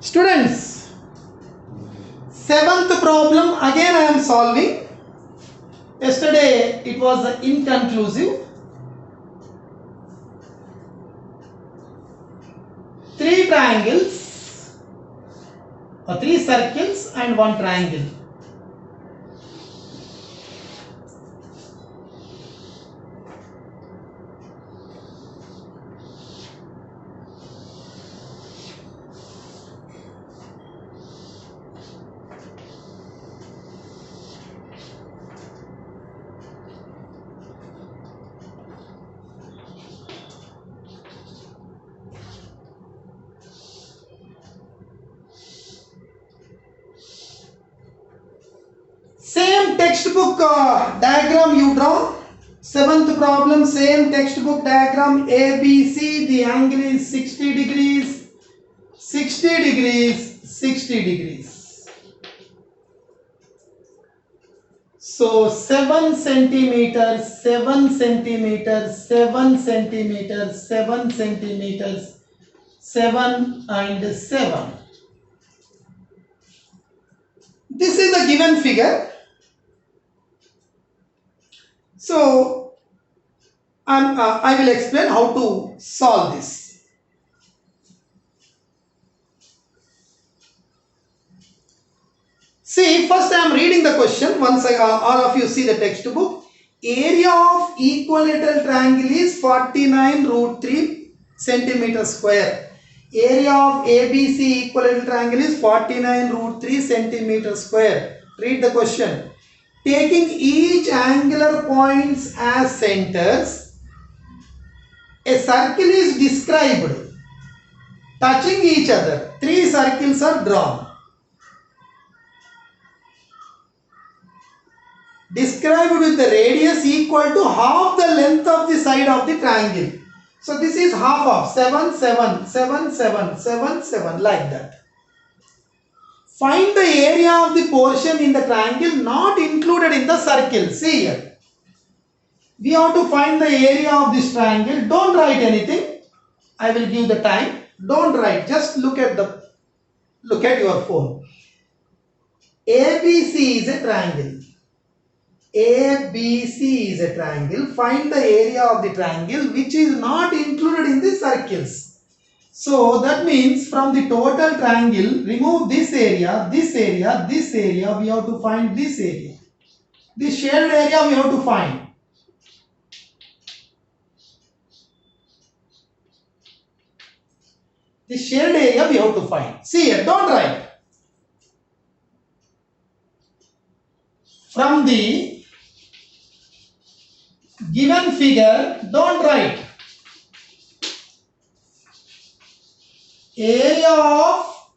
Students, seventh problem again I am solving. Yesterday it was inconclusive. Three triangles or three circles and one triangle. Same textbook diagram you draw. Seventh problem, same textbook diagram. ABC, the angle is 60 degrees, 60 degrees, 60 degrees. So 7 centimeters, 7 centimeters, 7 centimeters, 7 centimeters, 7 and 7. This is the given figure. So I will explain how to solve this. See, first I am reading the question. Once all of you see the textbook. Area of equilateral triangle is 49 root 3 centimeter square. Area of ABC equilateral triangle is 49 root 3 centimeter square. Read the question. Taking each angular points as centers, a circle is described touching each other. Three circles are drawn. Described with the radius equal to half the length of the side of the triangle. So this is half of 7, 7, 7, 7, 7, 7 like that. Find the area of the portion in the triangle not included in the circle. See here. We have to find the area of this triangle. Don't write anything. I will give the time. Don't write. Just look at your phone. ABC is a triangle. ABC is a triangle. Find the area of the triangle which is not included in the circles. So that means from the total triangle, remove this area, this area, this area. We have to find this area. This shared area we have to find. This shared area we have to find. See here, don't write. From the given figure, don't write. Area of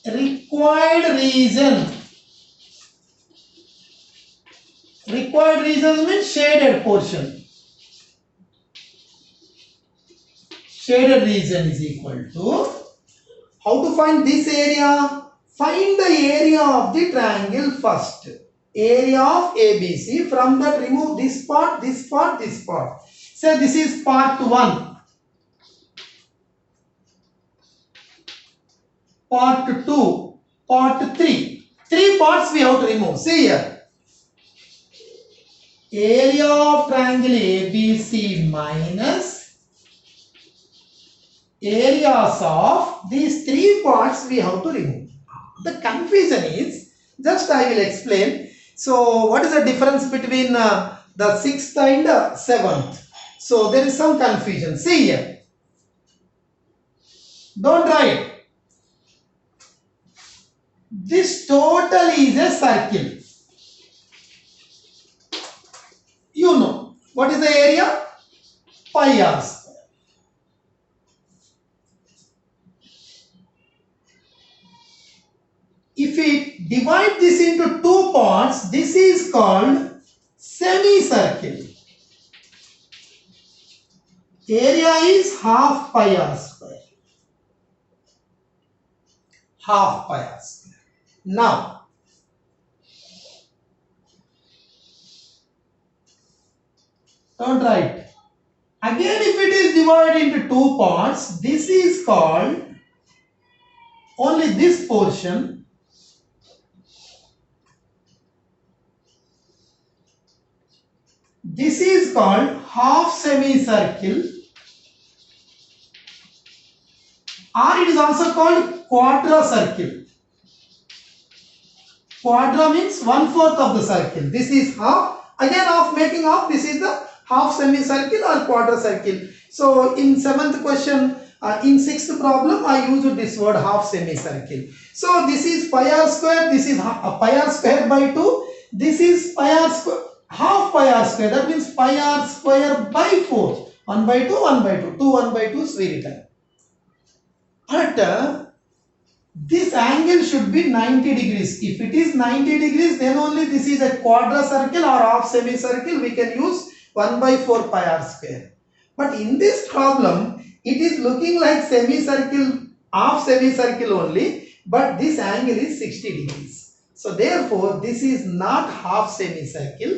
required region. Required region means shaded portion. Shaded region is equal to, how to find this area? Find the area of the triangle first. Area of ABC. From that remove this part, this part, this part. So this is part 1. Part 2, part 3. 3 parts we have to remove. See here. Area of triangle ABC minus areas of these 3 parts we have to remove. The confusion is, just I will explain. So what is the difference between the 6th and 7th? So there is some confusion. See here. Don't write. This total is a circle. You know. What is the area? Pi r square. If we divide this into 2 parts, this is called semicircle. Area is half pi r square. Half pi r square. Now, don't write. Again, if it is divided into 2 parts, this is called only this portion, this is called half semicircle, or it is also called quadricircle. Quadra means 1/4 of the circle. This is half. Again, half making half. This is the half semicircle or quadricircle. So in 7th question, in 6th problem, I used this word half semicircle. So this is pi r square. This is pi r square by 2. This is pi r square, half pi r square. That means pi r square by 4. 1 by 2, 1 by 2. 2 1 by 2 is we written. But this angle should be 90 degrees. If it is 90 degrees, then only this is a quadricircle or half semicircle. We can use 1 by 4 pi r square. But in this problem, it is looking like semicircle, half semicircle only, but this angle is 60 degrees. So therefore, this is not half semicircle.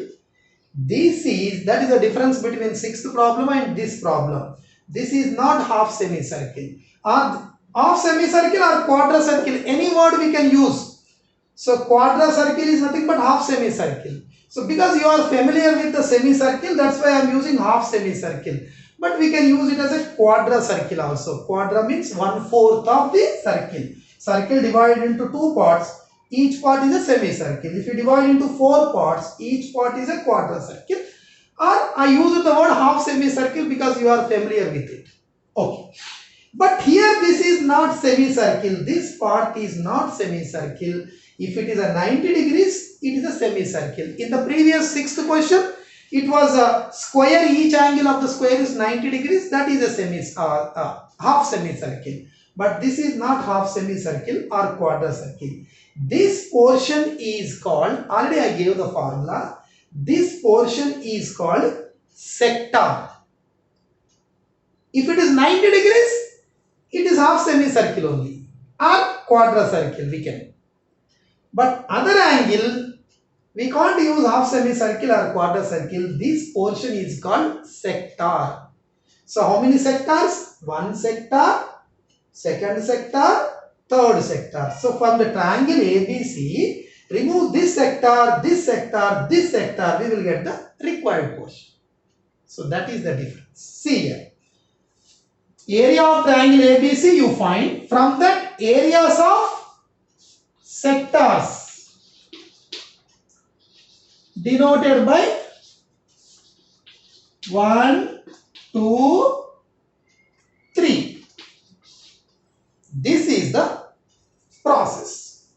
That is the difference between 6th problem and this problem. This is not half semicircle. Or half semicircle or quadricircle, any word we can use. So quadricircle is nothing but half semicircle. So because you are familiar with the semicircle, that's why I am using half semicircle. But we can use it as a quadricircle also. Quadra means 1/4 of the circle. Circle divided into 2 parts. Each part is a semicircle. If you divide into 4 parts, each part is a quadricircle. Or I use the word half semicircle because you are familiar with it. Okay. But here this is not semicircle. This part is not semicircle. If it is a 90 degrees, it is a semicircle. In the previous 6th question, it was a square. Each angle of the square is 90 degrees. That is a half semicircle. But this is not half semicircle or quadricircle. This portion is called, already I gave the formula. This portion is called sector. If it is 90 degrees, it is half semicircle only or quadricircle we can. But other angle, we can't use half semicircle or quadricircle. This portion is called sector. So how many sectors? One sector, second sector, third sector. So from the triangle ABC, remove this sector, this sector, this sector, we will get the required portion. So that is the difference. See here. Area of triangle ABC you find from that areas of sectors denoted by 1, 2, 3. This is the process.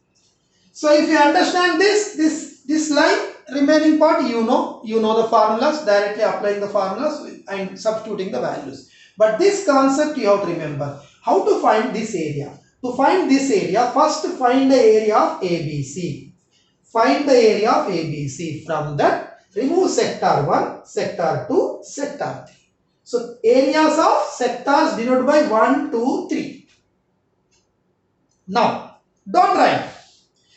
So if you understand this line, remaining part you know the formulas, directly applying the formulas and substituting the values. But this concept you have to remember. How to find this area? To find this area, first find the area of ABC. Find the area of ABC. From that, remove sector 1, sector 2, sector 3. So areas of sectors denoted by 1, 2, 3. Now, don't write.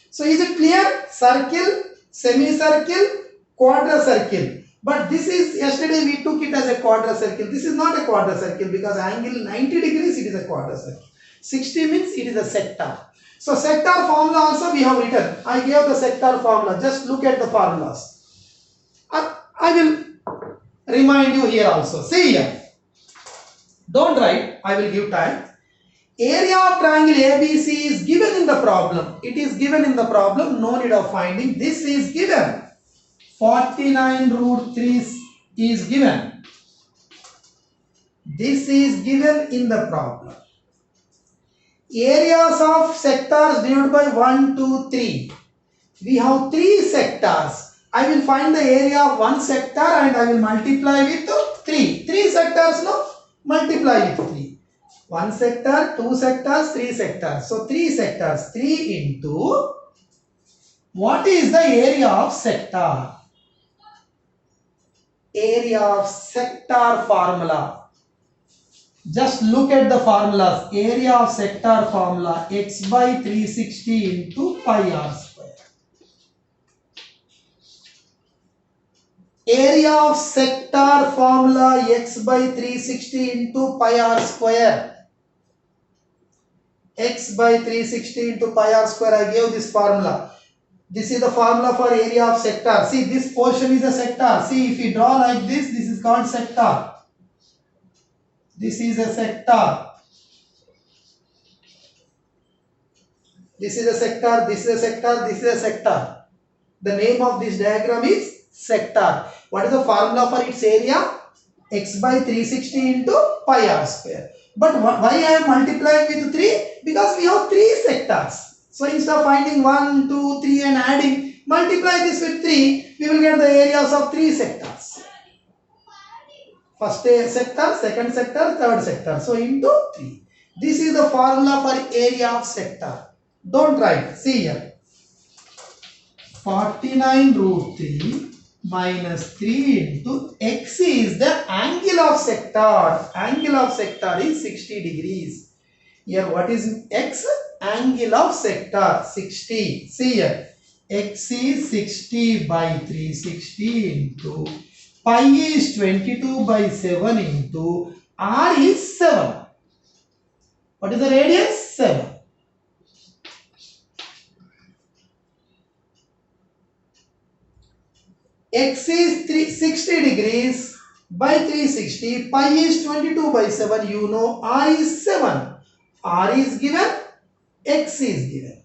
So is it clear? Circle, semicircle, quadricircle. But this is, yesterday we took it as a quadricircle. This is not a quadricircle because angle 90 degrees it is a quadricircle. 60 means it is a sector. So sector formula also we have written. I gave the sector formula. Just look at the formulas. I will remind you here also. See here. Don't write. I will give time. Area of triangle ABC is given in the problem. It is given in the problem. No need of finding. This is given. 49 root 3 is given. This is given in the problem. Areas of sectors denoted by 1, 2, 3. We have 3 sectors. I will find the area of one sector and I will multiply with 3. 3 sectors, no? Multiply with 3. 1 sector, 2 sectors, 3 sectors. So 3 sectors. 3 into, what is the area of sector? Area of sector formula. Just look at the formulas. Area of sector formula, x by 360 into pi r square. Area of sector formula, x by 360 into pi r square. x by 360 into pi r square. I gave this formula. This is the formula for area of sector. See, this portion is a sector. See, if we draw like this is called sector. This is a sector. This is a sector, this is a sector, this is a sector. The name of this diagram is sector. What is the formula for its area? X by 360 into pi r square. But why I am multiplying with 3? Because we have 3 sectors. So instead of finding 1, 2, 3 and adding, multiply this with 3, we will get the areas of 3 sectors. First sector, second sector, third sector. So into 3. This is the formula for area of sector. Don't write. See here. 49 root 3 minus 3 into x is the angle of sector. Angle of sector is 60 degrees. Here what is x? Angle of sector 60. See here. X is 60 by 360 into pi is 22 by 7 into r is 7. What is the radius? 7. X is 360 degrees by 360, pi is 22 by 7, you know r is 7. R is given, x is given.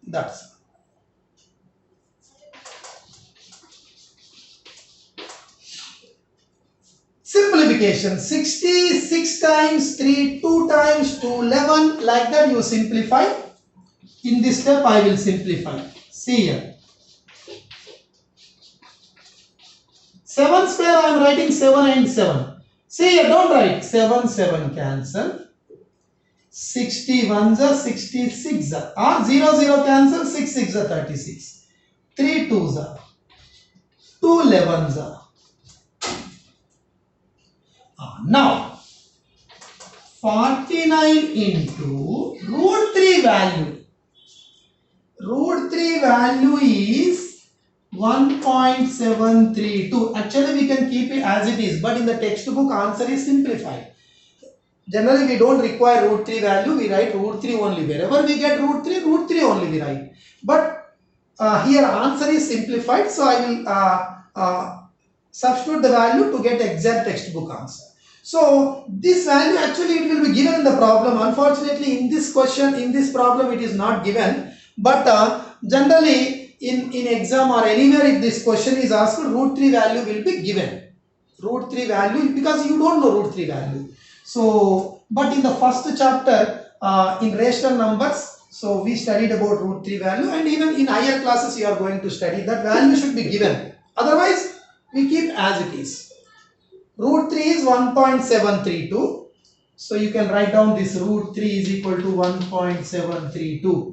That's all. Simplification. 66 times 3, 2 times 2, 11. Like that you simplify. In this step I will simplify. See here. 7 square I am writing 7 and 7. See here, don't write. 7, 7 cancel. 61 are 66 are 0, 0 cancel. 6, 6 are 36. 3 2s are 2 11s are. Now 49 into root 3 value. Root 3 value is 1.732. Actually we can keep it as it is, but in the textbook answer is simplified. Generally we don't require root 3 value, we write root 3 only. Wherever we get root 3 only we write. But here answer is simplified, so I will substitute the value to get the exact textbook answer. So this value actually it will be given in the problem. Unfortunately in this question, in this problem it is not given, but generally in exam or anywhere if this question is asked, root 3 value will be given. Root 3 value, because you don't know root 3 value. So, but in the first chapter in rational numbers, so we studied about root 3 value, and even in higher classes you are going to study, that value should be given. Otherwise we keep as it is. Root 3 is 1.732. So you can write down this root 3 is equal to 1.732.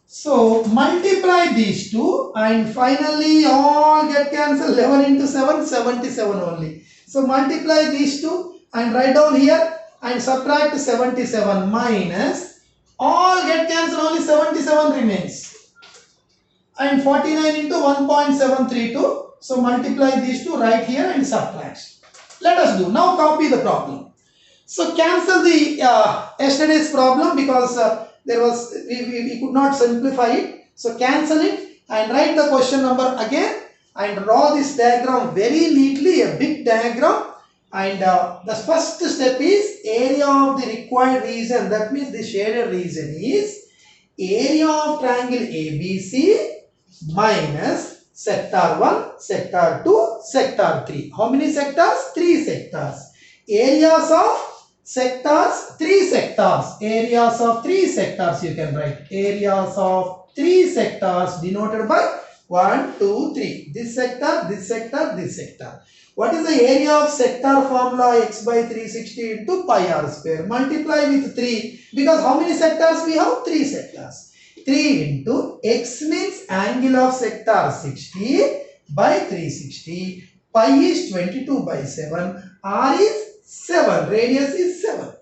So multiply these two and finally all get cancelled. 11 into 7, 77 only. So multiply these two and write down here and subtract 77 minus all get cancelled, only 77 remains. And 49 into 1.732. So multiply these two right here and subtract. Let us do. Now copy the problem. So cancel the yesterday's problem because there was we could not simplify it. So cancel it and write the question number again and draw this diagram very neatly, a big diagram. And the first step is area of the required region. That means the shaded region is area of triangle ABC minus sector 1, sector 2, sector 3. How many sectors? 3 sectors. Areas of sectors, 3 sectors. Areas of 3 sectors you can write. Areas of 3 sectors denoted by 1, 2, 3. This sector, this sector, this sector. What is the area of sector formula? X by 360 into pi r square. Multiply with 3 because how many sectors we have? 3 sectors. 3 into x means angle of sector 60 by 360. Pi is 22 by 7. R is 7. Radius is 7.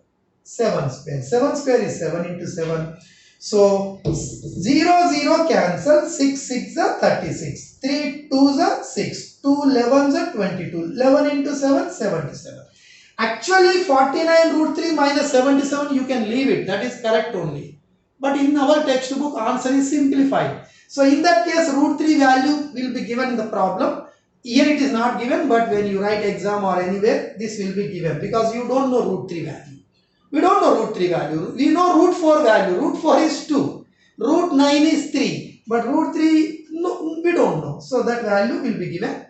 7 square. 7 square is 7 into 7. So 0, 0 cancel. 6, 6 are 36. 3 2s are 6. 2 11s are 22. 11 into 7, 77. Actually 49 root 3 minus 77, you can leave it. That is correct only. But in our textbook, answer is simplified. So in that case, root 3 value will be given in the problem. Here it is not given, but when you write exam or anywhere, this will be given because you don't know root 3 value. We don't know root 3 value. We know root 4 value. Root 4 is 2. Root 9 is 3. But root 3, no, we don't know. So that value will be given.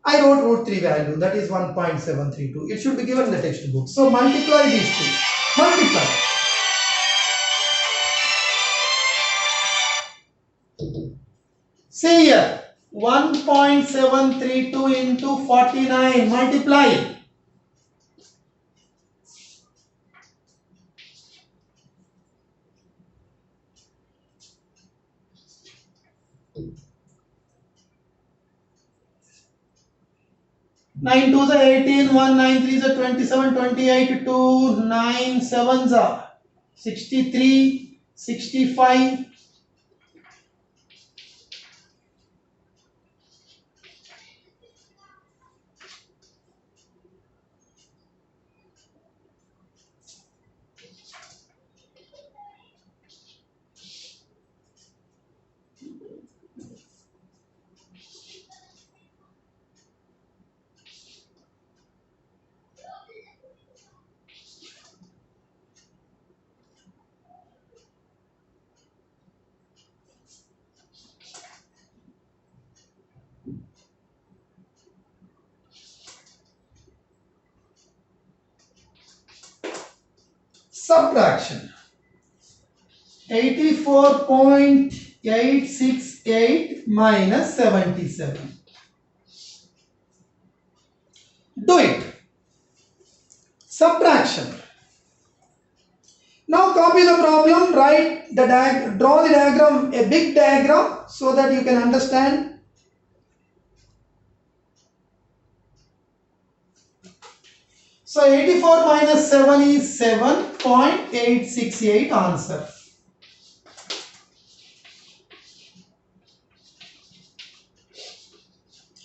I wrote root 3 value, that is 1.732. It should be given in the textbook. So multiply these two. Multiply. See here, 1.732 into 49. Multiply. Nine twos are 18, 1, 9 threes are 27, 28, 2, 9 sevens are 63, 65. Subtraction. 84.868 minus 77. Do it. Subtraction. Now copy the problem, write the draw the diagram, a big diagram, so that you can understand. So 84 minus 7 is 7.868 answer.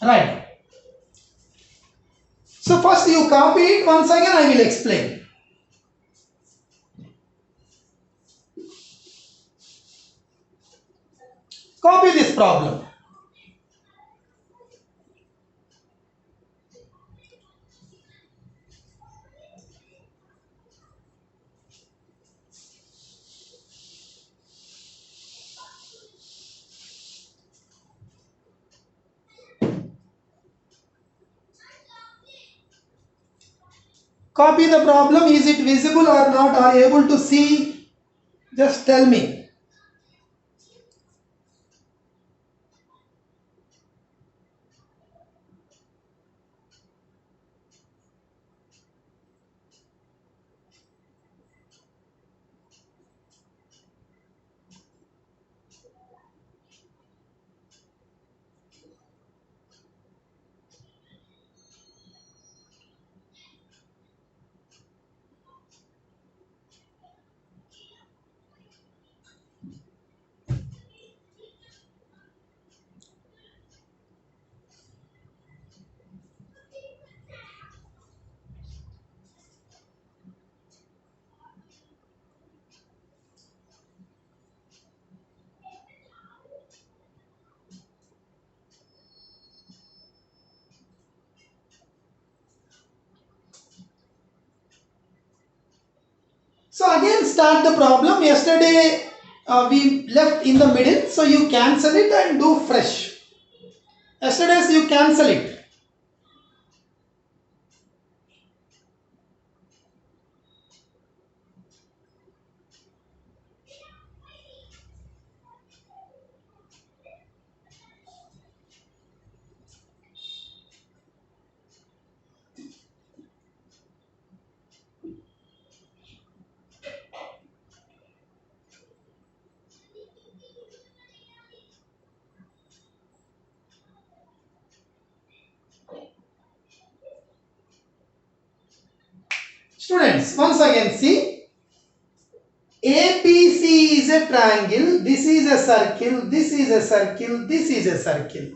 Right. So first you copy it, once again I will explain. Copy this problem. Copy the problem. Is it visible or not? Are you able to see? Just tell me. So again start the problem. Yesterday we left in the middle, so you cancel it and do fresh. Yesterday's you cancel it. Students, once again see, ABC is a triangle, this is a circle, this is a circle, this is a circle.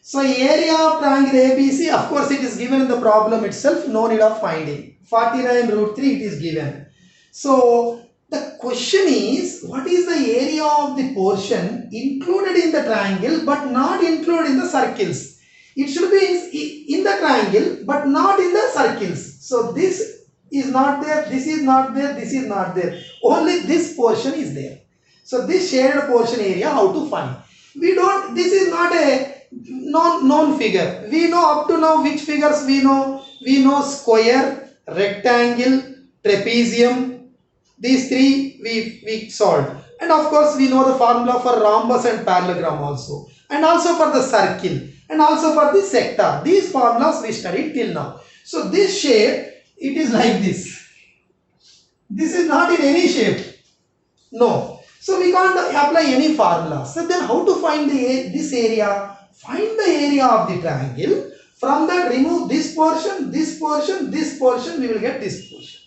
So area of triangle ABC, of course it is given in the problem itself, no need of finding. 49 root 3 it is given. So the question is, what is the area of the portion included in the triangle but not included in the circles? It should be in the triangle but not in the circles. So this is not there, this is not there, this is not there. Only this portion is there. So this shaded portion area, how to find? We don't, this is not a known figure. We know up to now which figures we know. We know square, rectangle, trapezium. These three we solved. And of course we know the formula for rhombus and parallelogram also. And also for the circle. And also for the sector. These formulas we studied till now. So this shape, it is like this. This is not in any shape. No. So we can't apply any formula. So then how to find this area? Find the area of the triangle. From that remove this portion, this portion, this portion, we will get this portion.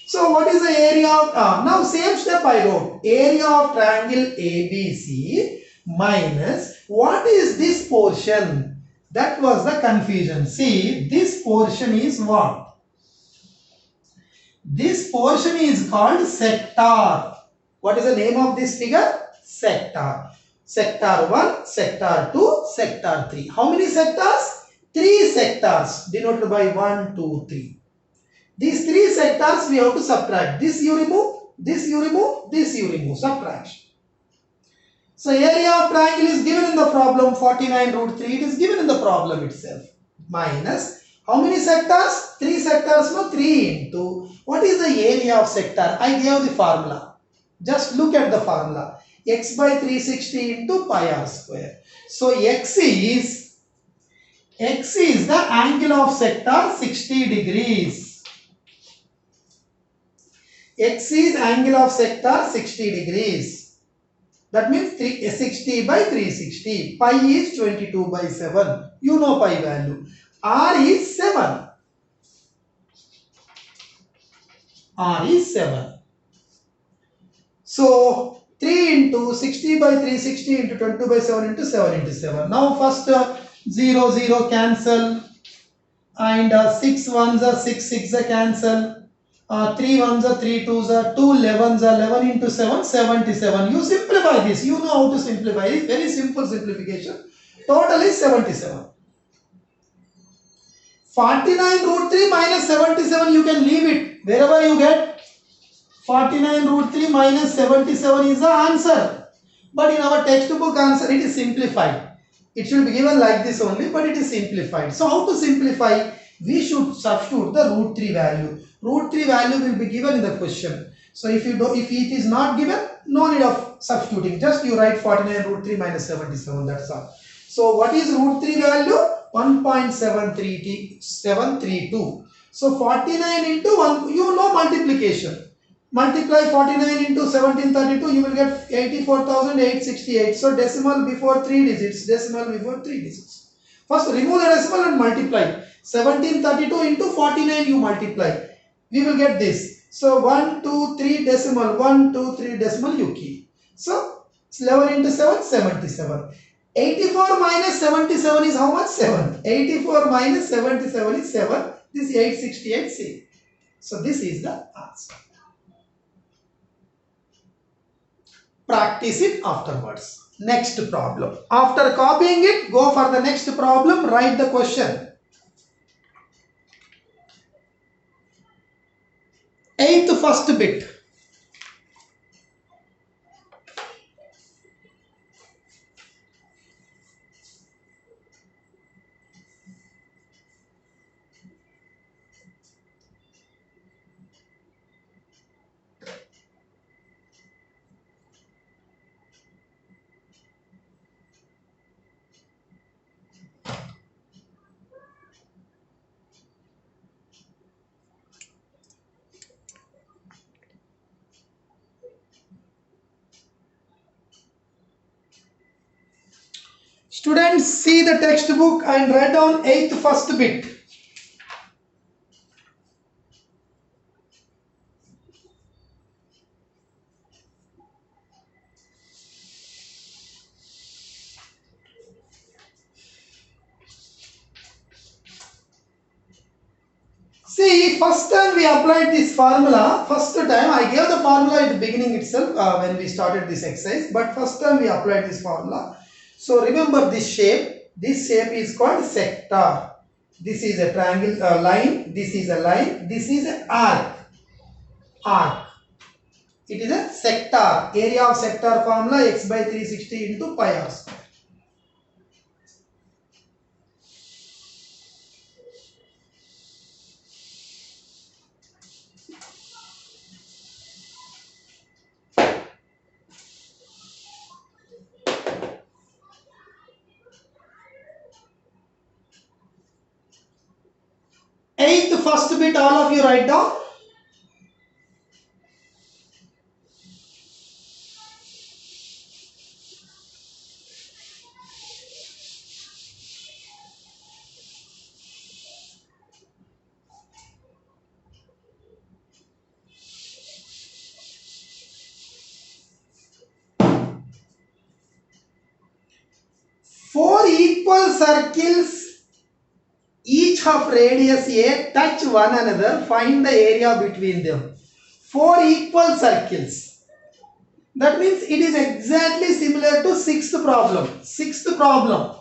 So what is the area of, now same step I wrote. Area of triangle ABC minus, what is this portion? That was the confusion. See, this portion is what? This portion is called sector. What is the name of this figure? Sector. Sector 1, sector 2, sector 3. How many sectors? 3 sectors denoted by 1, 2, 3. These 3 sectors we have to subtract. This you remove, this you remove, this you remove. Subtraction. So area of triangle is given in the problem 49 root 3. It is given in the problem itself. Minus, how many sectors? 3 sectors, no, 3 into. What is the area of sector? I gave the formula. Just look at the formula. X by 360 into pi r square. So X is the angle of sector 60 degrees. X is angle of sector 60 degrees. That means 60 by 360. Pi is 22 by 7. You know pi value. R is 7. R is 7. So 3 into 60 by 360 into 22 by 7 into 7 into 7. Now first 0, 0 cancel. And 6 ones are 6, 6 are cancel. 3 ones are 3 twos are 2 11s are 11 into 7, 77. You simplify this. You know how to simplify it. Very simple simplification. Total is 77. 49 root 3 minus 77, you can leave it. Wherever you get 49 root 3 minus 77 is the answer. But in our textbook answer, it is simplified. It should be given like this only, but it is simplified. So how to simplify? We should substitute the root 3 value. Root 3 value will be given in the question. So if it is not given, no need of substituting. Just you write 49 root 3 minus 77. That's all. So what is root 3 value? 1.732. So 49 into 1, you know multiplication. Multiply 49 into 1732, you will get 84,868. So decimal before 3 digits, decimal before 3 digits. First remove the decimal and multiply. 1732 into 49 you multiply. We will get this. So 1, 2, 3 decimal, 1, 2, 3 decimal you keep. So 11 into 7, 77. 84 minus 77 is how much? 7. 84 minus 77 is 7. This 868 C. So this is the answer. Practice it afterwards. Next problem. After copying it, go for the next problem. Write the question. 8th first bit. Students, see the textbook and write down 8th first bit. See, first time we applied this formula, first time I gave the formula at the beginning itself when we started this exercise, but first time we applied this formula. So remember this shape is called sector. This is a triangle line, this is a line, this is an arc. It is a sector. Area of sector formula x by 360 into pi r square. Eighth first bit, all of you write down. Four equal circles, each of radius a, touch one another, find the area between them. Four equal circles. That means it is exactly similar to sixth problem. Sixth problem.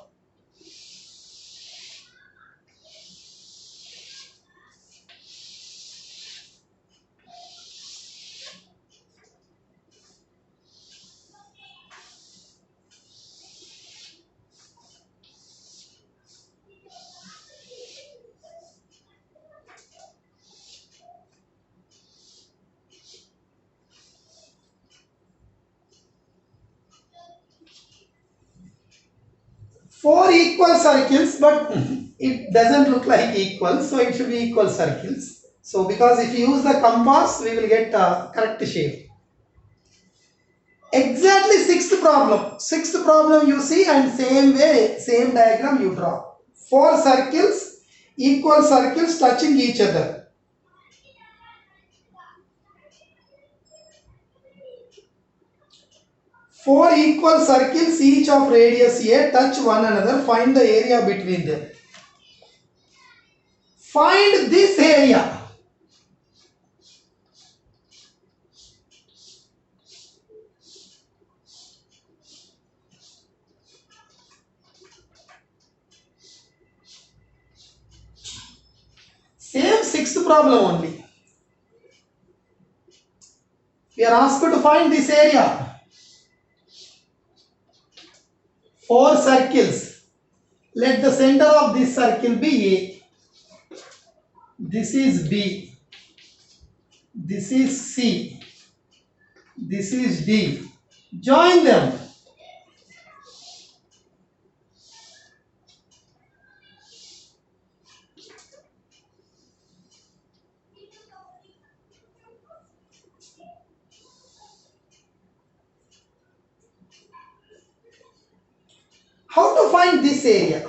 Four equal circles, but it doesn't look like equal, so it should be equal circles. So because if you use the compass, we will get a correct shape. Exactly sixth problem. Sixth problem you see, and same way, same diagram you draw. Four circles, equal circles touching each other. Four equal circles, each of radius a, touch one another, find the area between them. Find this area. Same sixth problem only. We are asked to find this area. Four circles. Let the center of this circle be A. This is B. This is C. This is D. Join them. How to find this area?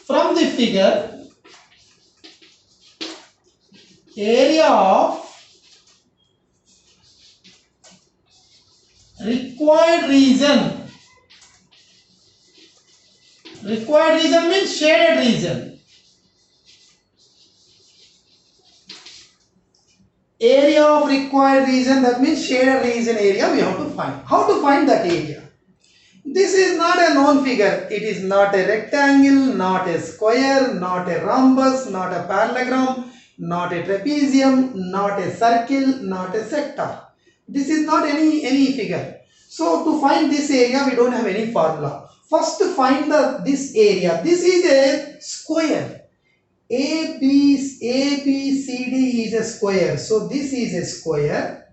From the figure, area of required region. Required region means shaded region. Area of required region, that means shaded region area we have to find. How to find that area? This is not a known figure. It is not a rectangle, not a square, not a rhombus, not a parallelogram, not a trapezium, not a circle, not a sector. This is not any figure. So to find this area, we don't have any formula. First find this area. This is a square. ABCD is a square. So this is a square.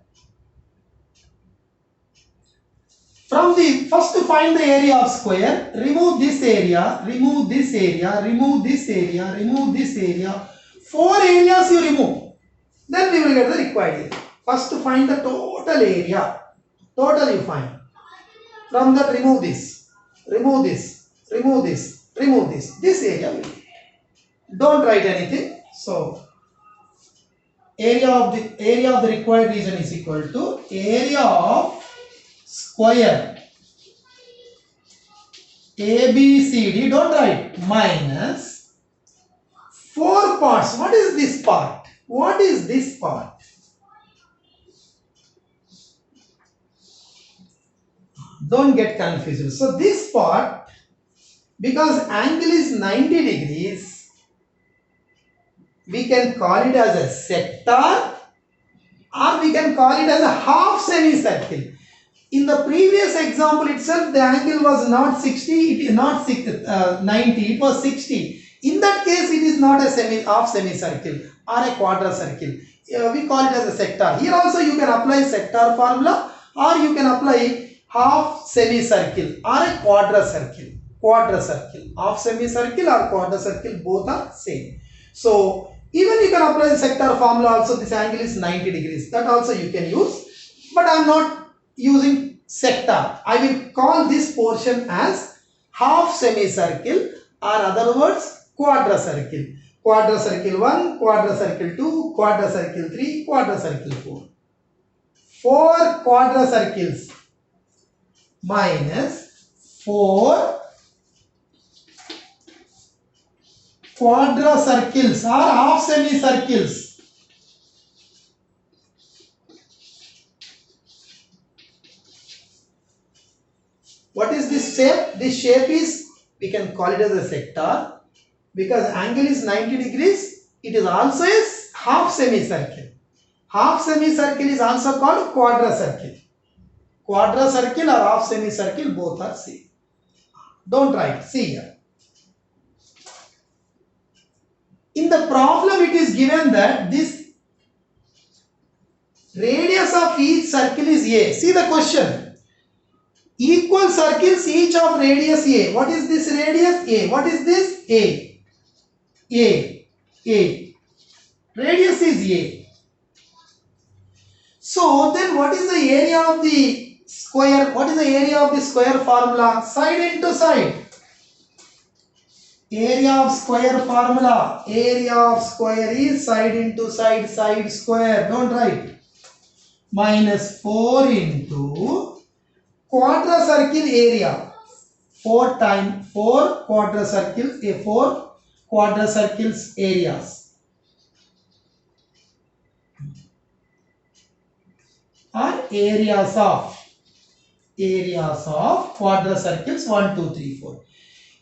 From the first to find the area of square, remove this area, remove this area, remove this area, remove this area. Four areas you remove. Then we will get the required area. First to find the total area. Total you find. From that remove this, remove this, remove this, remove this. This area will be. Don't write anything. So area of the required region is equal to area of square ABCD, don't write, minus 4 parts. What is this part? What is this part? Don't get confused. So this part, because angle is 90 degrees, we can call it as a sector, or we can call it as a half semicircle. In the previous example itself, the angle was not 60, it is not 90, it was 60. In that case, it is not a half semicircle or a quadricircle. We call it as a sector. Here also you can apply sector formula, or you can apply half semicircle or a quadricircle. Half semicircle or quadricircle, both are same. So even you can apply the sector formula also. This angle is 90 degrees. That also you can use. But I am not using sector. I will call this portion as half semicircle, or other words quadricircle. Quadricircle 1, quadricircle 2, quadricircle 3, quadricircle 4. 4 quadricircles minus 4 quadricircles or half semicircles. What is this shape? This shape is, we can call it as a sector, because angle is 90 degrees. It is also a half semicircle. Half semicircle is also called quadricircle. Quadricircle or half semicircle, both are same. Don't write. See here. In the problem, it is given that this radius of each circle is A. See the question. Equal circles, each of radius A. What is this radius? A. What is this? A. A. Radius is A. So then what is the area of the square? What is the area of the square formula? Side into side. Area of square formula. Area of square is side into side, side square. Don't write. Minus 4 into quadricircle area. 4 times 4 quadricircles, 4 quadricircles areas. Or areas of quadricircles 1, 2, 3, 4.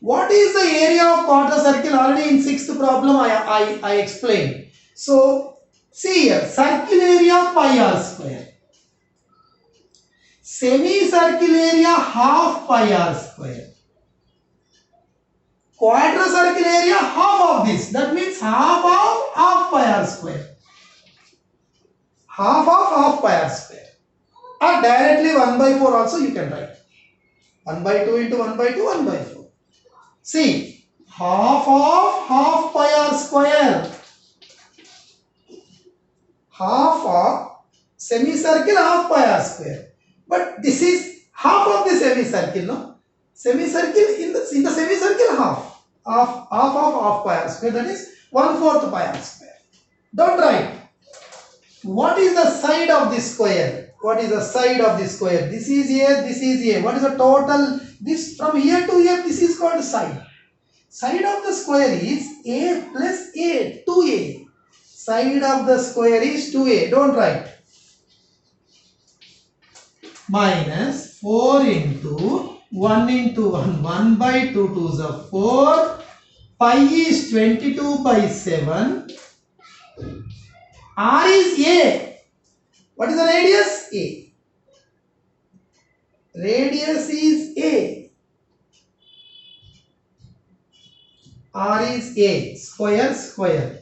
What is the area of quadricircle? Already in 6th problem I explained. So see here, circle area pi r square. Semicircle area half pi r square. Quadricircle area half of this. That means half of half pi r square. Half of half pi r square. Or directly 1 by 4 also you can write. 1 by 2 into 1 by 2, 1 by 4. See, half of half pi r square. Half of semicircle half pi r square. But this is half of the semicircle, no? Semicircle in the semicircle half of half pi r square, that is 1/4 pi r square. Don't write. What is the side of this square? What is the side of this square? This is A, this is A. What is the total? This from here to here, this is called side. Side of the square is A plus A, 2A. Side of the square is 2A. Don't write. Minus 4 into 1 into 1. 1 by 2, 2 is 4. Pi is 22 by 7. R is A. What is the radius? A. Radius is A. R is A. Square.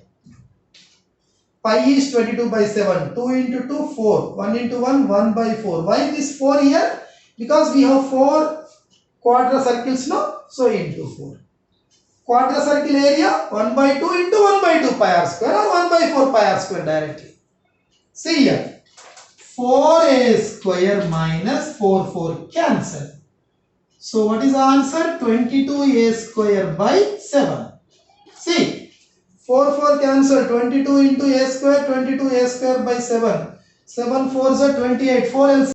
Pi is 22 by 7. 2 into 2, 4. 1 into 1, 1 by 4. Why this 4 here? Because we have 4 quadricircles now. So into 4. Quadricircle area 1 by 2 into 1 by 2 pi r square, or 1 by 4 pi r square directly. See here. 4a square minus 4 cancel. So what is the answer? 22a square by 7. See, 4 4 cancel. 22 into a square, 22 a square by 7. 7 4s are 28. 4 LCM.